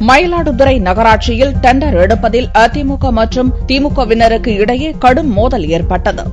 மயிலாடுதுறை நகராட்சியில் டெண்டர் எடுப்பதில் அதிமுக மற்றும் திமுகவினருக்கு இடையே கடும் மோதல் ஏற்பட்டது.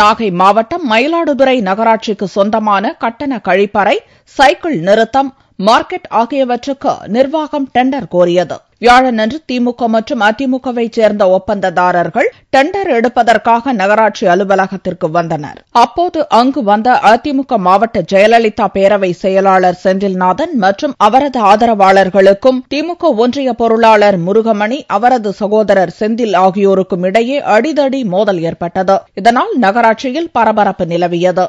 நாகை மாவட்டம் மயிலாடுதுறை நகராட்சிக்கு சொந்தமான கட்டண கழிப்பறை, சைக்கிள் நிறுத்தம், மார்க்கெட் ஆகியவற்றுக்கு நிர்வாகம் டெண்டர் கோரியது. வியாழனன்று திமுக மற்றும் அதிமுகவைச் சேர்ந்த ஒப்பந்ததாரர்கள் டெண்டர் எடுப்பதற்காக நகராட்சி அலுவலகத்திற்கு வந்தனர். அப்போது அங்கு வந்த அதிமுக மாவட்ட ஜெயலலிதா பேரவை செயலாளர் செந்தில்நாதன் மற்றும் அவரது ஆதரவாளர்களுக்கும் திமுக ஒன்றிய பொருளாளர் முருகமணி, அவரது சகோதரர் செந்தில் ஆகியோருக்கும் இடையே அடிதடி மோதல் ஏற்பட்டது. இதனால் நகராட்சியில் பரபரப்பு நிலவியது.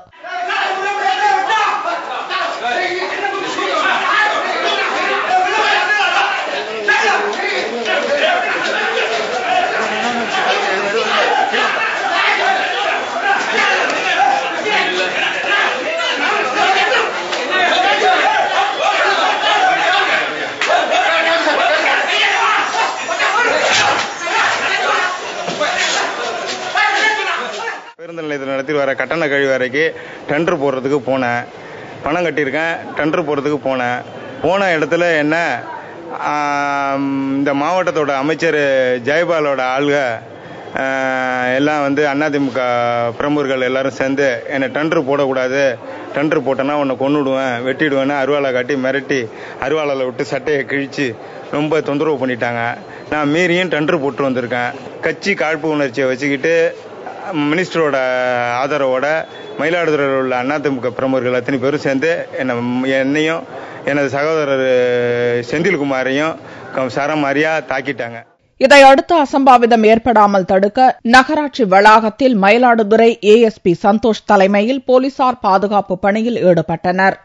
பேருந்து நிலையத்தில் நடத்தி வர கட்டண கழிவறைக்கு டெண்டர் போடுறதுக்கு போனேன். பணம் கட்டியிருக்கேன். டெண்டர் போடுறதுக்கு போன இடத்துல என்ன, இந்த மாவட்டத்தோட அமைச்சர் ஜெயபாலோட ஆளுக எல்லாம் வந்து அதிமுக பிரமுகர்கள் எல்லாரும் சேர்ந்து என்னை டெண்டர் போடக்கூடாது, டெண்டர் போட்டேன்னா உன்னை கொன்னுடுவேன், வெட்டிடுவேன்னு அருவாளை காட்டி மிரட்டி அருவாளையில் விட்டு சட்டையை கிழிச்சு ரொம்ப தொந்தரவு பண்ணிட்டாங்க. நான் மீறியும் டெண்டர் போட்டு வந்திருக்கேன். கட்சி காழ்ப்பு உணர்ச்சியை வச்சுக்கிட்டு மினிஸ்டரோட ஆதரவோட மயிலாடுதுறையில் உள்ள அதிமுக பிரமுகர்கள் அத்தனை பேரும் சேர்ந்து என்னையும் எனது சகோதரர் செந்தில்குமாரையும் சரமாரியா தாக்கிட்டாங்க. இதையடுத்து அசம்பாவிதம் ஏற்படாமல் தடுக்க நகராட்சி வளாகத்தில் மயிலாடுதுறை ASP சந்தோஷ் தலைமையில் போலீசார் பாதுகாப்பு பணியில் ஈடுபட்டனர்.